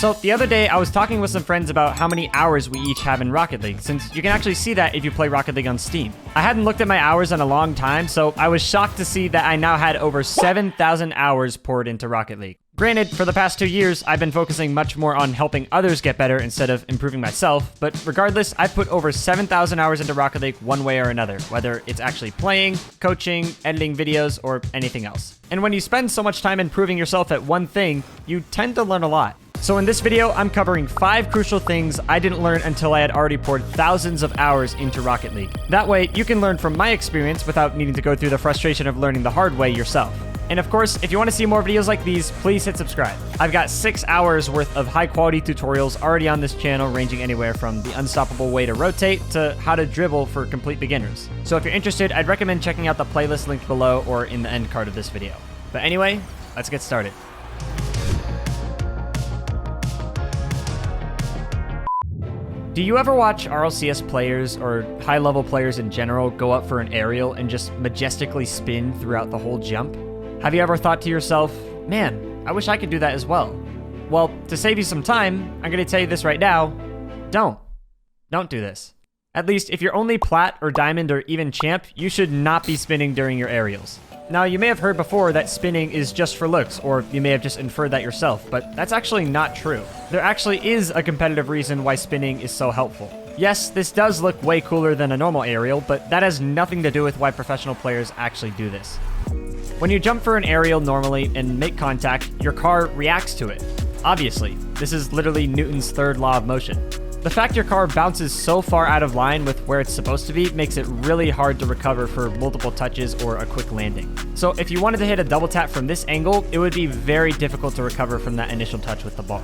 So the other day, I was talking with some friends about how many hours we each have in Rocket League, since you can actually see that if you play Rocket League on Steam. I hadn't looked at my hours in a long time, so I was shocked to see that I now had over 7,000 hours poured into Rocket League. Granted, for the past 2 years, I've been focusing much more on helping others get better instead of improving myself, but regardless, I've put over 7,000 hours into Rocket League one way or another, whether it's actually playing, coaching, editing videos, or anything else. And when you spend so much time improving yourself at one thing, you tend to learn a lot. So in this video, I'm covering 5 crucial things I didn't learn until I had already poured thousands of hours into Rocket League. That way, you can learn from my experience without needing to go through the frustration of learning the hard way yourself. And of course, if you want to see more videos like these, please hit subscribe. I've got 6 hours worth of high-quality tutorials already on this channel, ranging anywhere from the unstoppable way to rotate to how to dribble for complete beginners. So if you're interested, I'd recommend checking out the playlist linked below or in the end card of this video. But anyway, let's get started. Do you ever watch RLCS players or high-level players in general go up for an aerial and just majestically spin throughout the whole jump? Have you ever thought to yourself, man, I wish I could do that as well? Well, to save you some time, I'm going to tell you this right now. Don't do this. At least if you're only plat or diamond or even champ, you should not be spinning during your aerials. Now, you may have heard before that spinning is just for looks, or you may have just inferred that yourself, but that's actually not true. There actually is a competitive reason why spinning is so helpful. Yes, this does look way cooler than a normal aerial, but that has nothing to do with why professional players actually do this. When you jump for an aerial normally and make contact, your car reacts to it. Obviously, this is literally Newton's third law of motion. The fact your car bounces so far out of line with where it's supposed to be makes it really hard to recover for multiple touches or a quick landing. So if you wanted to hit a double tap from this angle, it would be very difficult to recover from that initial touch with the ball.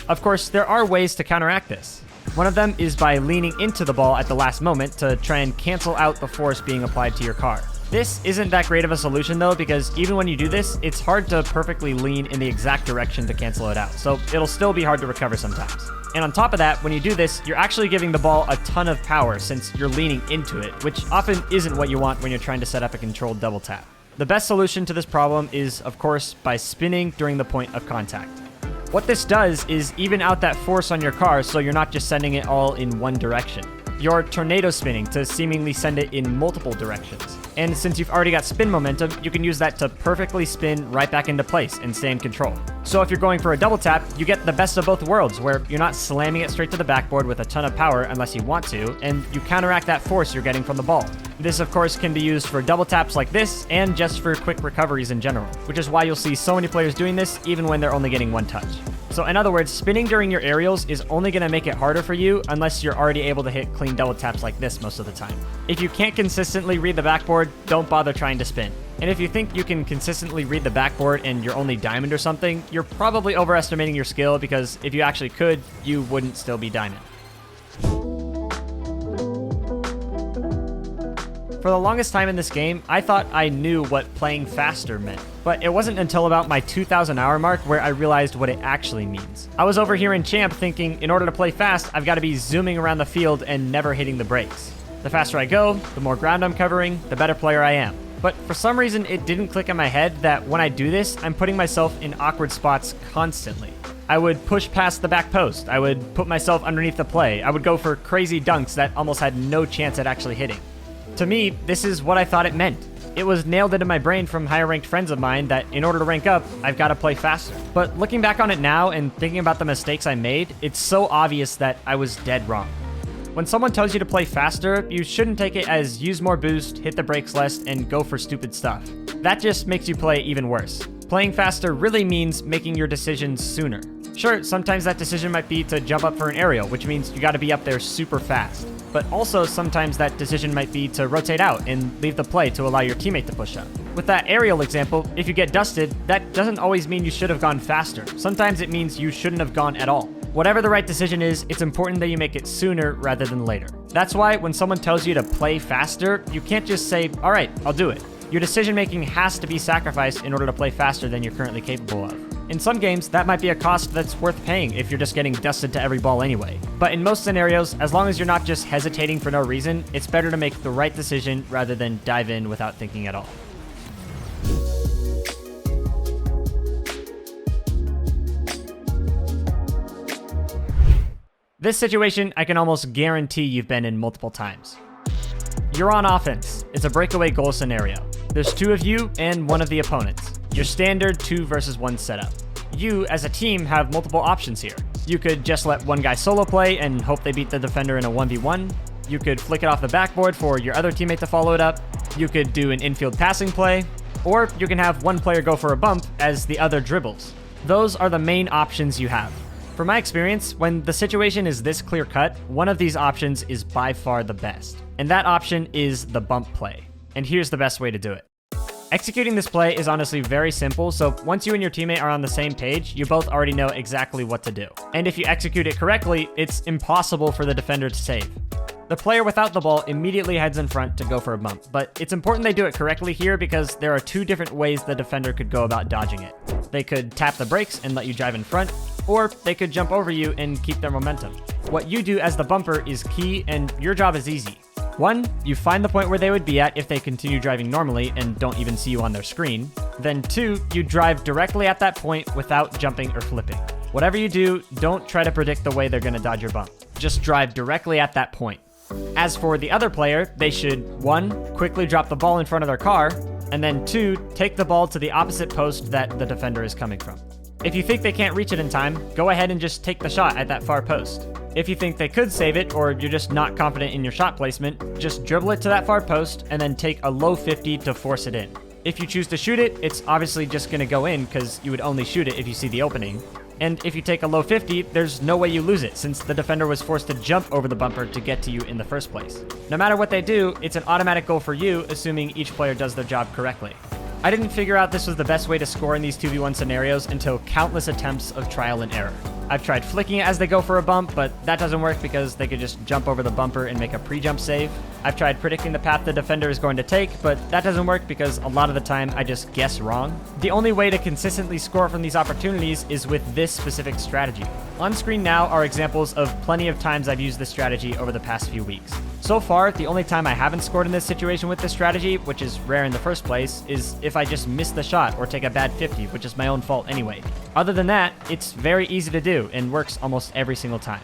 Of course, there are ways to counteract this. One of them is by leaning into the ball at the last moment to try and cancel out the force being applied to your car. This isn't that great of a solution though, because even when you do this, it's hard to perfectly lean in the exact direction to cancel it out, so it'll still be hard to recover sometimes. And on top of that, when you do this, you're actually giving the ball a ton of power since you're leaning into it, which often isn't what you want when you're trying to set up a controlled double tap. The best solution to this problem is, of course, by spinning during the point of contact. What this does is even out that force on your car so you're not just sending it all in one direction. You're tornado spinning to seemingly send it in multiple directions. And since you've already got spin momentum, you can use that to perfectly spin right back into place and stay in control. So if you're going for a double tap, you get the best of both worlds, where you're not slamming it straight to the backboard with a ton of power unless you want to, and you counteract that force you're getting from the ball. This, of course, can be used for double taps like this, and just for quick recoveries in general, which is why you'll see so many players doing this even when they're only getting one touch. So in other words, spinning during your aerials is only going to make it harder for you unless you're already able to hit clean double taps like this most of the time. If you can't consistently read the backboard, don't bother trying to spin. And if you think you can consistently read the backboard and you're only diamond or something, you're probably overestimating your skill, because if you actually could, you wouldn't still be diamond. For the longest time in this game, I thought I knew what playing faster meant, but it wasn't until about my 2,000 hour mark where I realized what it actually means. I was over here in Champ thinking in order to play fast, I've got to be zooming around the field and never hitting the brakes. The faster I go, the more ground I'm covering, the better player I am. But for some reason, it didn't click in my head that when I do this, I'm putting myself in awkward spots constantly. I would push past the back post, I would put myself underneath the play, I would go for crazy dunks that almost had no chance at actually hitting. To me, this is what I thought it meant. It was nailed into my brain from higher ranked friends of mine that in order to rank up, I've got to play faster. But looking back on it now and thinking about the mistakes I made, it's so obvious that I was dead wrong. When someone tells you to play faster, you shouldn't take it as use more boost, hit the brakes less, and go for stupid stuff. That just makes you play even worse. Playing faster really means making your decisions sooner. Sure, sometimes that decision might be to jump up for an aerial, which means you got to be up there super fast. But also sometimes that decision might be to rotate out and leave the play to allow your teammate to push up. With that aerial example, if you get dusted, that doesn't always mean you should have gone faster. Sometimes it means you shouldn't have gone at all. Whatever the right decision is, it's important that you make it sooner rather than later. That's why when someone tells you to play faster, you can't just say, all right, I'll do it. Your decision making has to be sacrificed in order to play faster than you're currently capable of. In some games, that might be a cost that's worth paying if you're just getting dusted to every ball anyway. But in most scenarios, as long as you're not just hesitating for no reason, it's better to make the right decision rather than dive in without thinking at all. This situation I can almost guarantee you've been in multiple times. You're on offense. It's a breakaway goal scenario. There's 2 of you and 1 of the opponents. Your standard 2 versus 1 setup. You, as a team, have multiple options here. You could just let one guy solo play and hope they beat the defender in a 1v1. You could flick it off the backboard for your other teammate to follow it up. You could do an infield passing play. Or you can have one player go for a bump as the other dribbles. Those are the main options you have. From my experience, when the situation is this clear-cut, one of these options is by far the best. And that option is the bump play. And here's the best way to do it. Executing this play is honestly very simple, so once you and your teammate are on the same page, you both already know exactly what to do. And if you execute it correctly, it's impossible for the defender to save. The player without the ball immediately heads in front to go for a bump, but it's important they do it correctly here because there are 2 different ways the defender could go about dodging it. They could tap the brakes and let you drive in front, or they could jump over you and keep their momentum. What you do as the bumper is key, and your job is easy. 1, you find the point where they would be at if they continue driving normally and don't even see you on their screen. Then 2, you drive directly at that point without jumping or flipping. Whatever you do, don't try to predict the way they're going to dodge your bump. Just drive directly at that point. As for the other player, they should 1, quickly drop the ball in front of their car, and then 2, take the ball to the opposite post that the defender is coming from. If you think they can't reach it in time, go ahead and just take the shot at that far post. If you think they could save it, or you're just not confident in your shot placement, just dribble it to that far post and then take a low 50 to force it in. If you choose to shoot it, it's obviously just going to go in because you would only shoot it if you see the opening. And if you take a low 50, there's no way you lose it since the defender was forced to jump over the bumper to get to you in the first place. No matter what they do, it's an automatic goal for you, assuming each player does their job correctly. I didn't figure out this was the best way to score in these 2v1 scenarios until countless attempts of trial and error. I've tried flicking it as they go for a bump, but that doesn't work because they could just jump over the bumper and make a pre-jump save. I've tried predicting the path the defender is going to take, but that doesn't work because a lot of the time I just guess wrong. The only way to consistently score from these opportunities is with this specific strategy. On screen now are examples of plenty of times I've used this strategy over the past few weeks. So far, the only time I haven't scored in this situation with this strategy, which is rare in the first place, is if I just miss the shot or take a bad 50, which is my own fault anyway. Other than that, it's very easy to do and works almost every single time.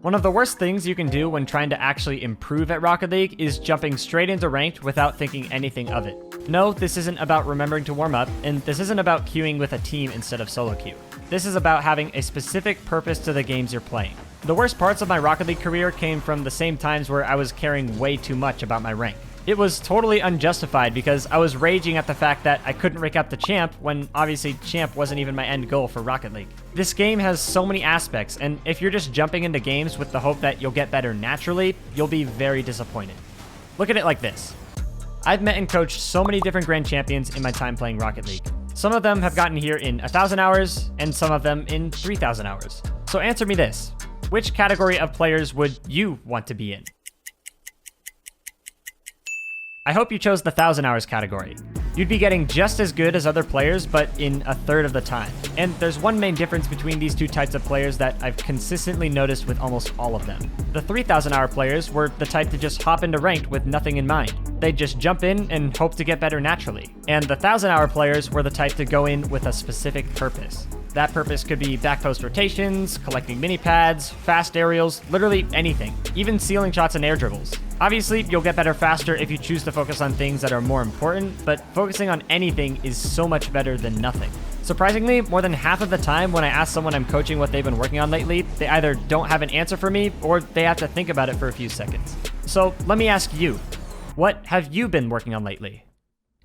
One of the worst things you can do when trying to actually improve at Rocket League is jumping straight into ranked without thinking anything of it. No, this isn't about remembering to warm up, and this isn't about queuing with a team instead of solo queue. This is about having a specific purpose to the games you're playing. The worst parts of my Rocket League career came from the same times where I was caring way too much about my rank. It was totally unjustified because I was raging at the fact that I couldn't rank up to champ when obviously champ wasn't even my end goal for Rocket League. This game has so many aspects, and if you're just jumping into games with the hope that you'll get better naturally, you'll be very disappointed. Look at it like this. I've met and coached so many different grand champions in my time playing Rocket League. Some of them have gotten here in 1,000 hours, and some of them in 3,000 hours. So answer me this. Which category of players would you want to be in? I hope you chose the 1,000 hours category. You'd be getting just as good as other players, but in a third of the time. And there's one main difference between these two types of players that I've consistently noticed with almost all of them. The 3,000 hour players were the type to just hop into ranked with nothing in mind. They'd just jump in and hope to get better naturally. And the 1,000 hour players were the type to go in with a specific purpose. That purpose could be back post rotations, collecting mini pads, fast aerials, literally anything, even ceiling shots and air dribbles. Obviously, you'll get better faster if you choose to focus on things that are more important, but focusing on anything is so much better than nothing. Surprisingly, more than half of the time when I ask someone I'm coaching what they've been working on lately, they either don't have an answer for me or they have to think about it for a few seconds. So let me ask you, what have you been working on lately?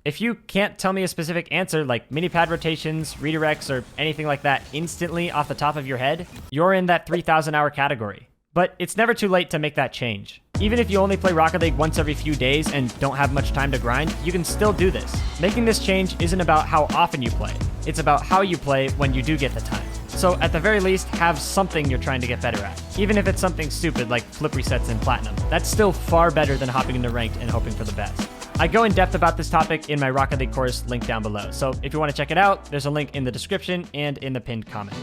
If you can't tell me a specific answer like mini pad rotations, redirects, or anything like that instantly off the top of your head, you're in that 3,000 hour category. But it's never too late to make that change. Even if you only play Rocket League once every few days and don't have much time to grind, you can still do this. Making this change isn't about how often you play. It's about how you play when you do get the time. So at the very least, have something you're trying to get better at. Even if it's something stupid like flip resets in Platinum. That's still far better than hopping into ranked and hoping for the best. I go in depth about this topic in my Rocket League course linked down below. So if you want to check it out, there's a link in the description and in the pinned comment.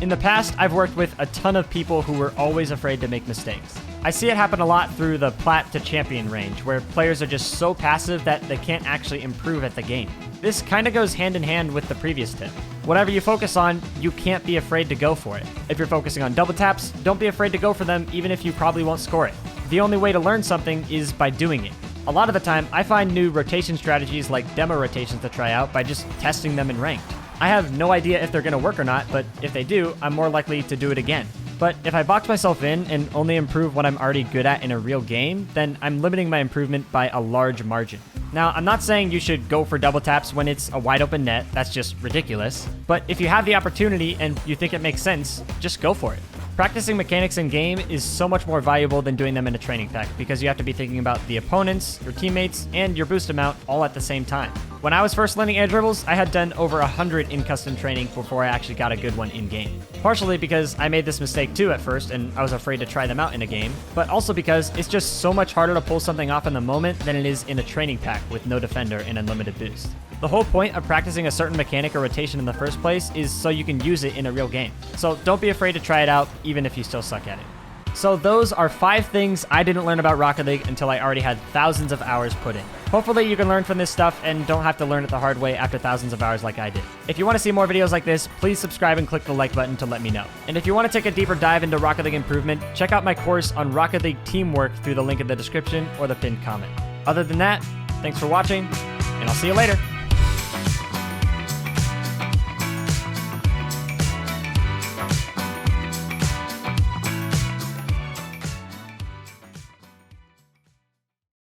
In the past, I've worked with a ton of people who were always afraid to make mistakes. I see it happen a lot through the plat to champion range, where players are just so passive that they can't actually improve at the game. This kind of goes hand in hand with the previous tip. Whatever you focus on, you can't be afraid to go for it. If you're focusing on double taps, don't be afraid to go for them even if you probably won't score it. The only way to learn something is by doing it. A lot of the time, I find new rotation strategies like demo rotations to try out by just testing them in ranked. I have no idea if they're going to work or not, but if they do, I'm more likely to do it again. But if I box myself in and only improve what I'm already good at in a real game, then I'm limiting my improvement by a large margin. Now, I'm not saying you should go for double taps when it's a wide open net, that's just ridiculous. But if you have the opportunity and you think it makes sense, just go for it. Practicing mechanics in game is so much more valuable than doing them in a training pack because you have to be thinking about the opponents, your teammates, and your boost amount all at the same time. When I was first learning air dribbles, I had done over 100 in custom training before I actually got a good one in game. Partially because I made this mistake too at first and I was afraid to try them out in a game, but also because it's just so much harder to pull something off in the moment than it is in a training pack with no defender and unlimited boost. The whole point of practicing a certain mechanic or rotation in the first place is so you can use it in a real game. So don't be afraid to try it out, even if you still suck at it. So those are 5 things I didn't learn about Rocket League until I already had thousands of hours put in. Hopefully you can learn from this stuff and don't have to learn it the hard way after thousands of hours like I did. If you want to see more videos like this, please subscribe and click the like button to let me know. And if you want to take a deeper dive into Rocket League improvement, check out my course on Rocket League teamwork through the link in the description or the pinned comment. Other than that, thanks for watching, and I'll see you later.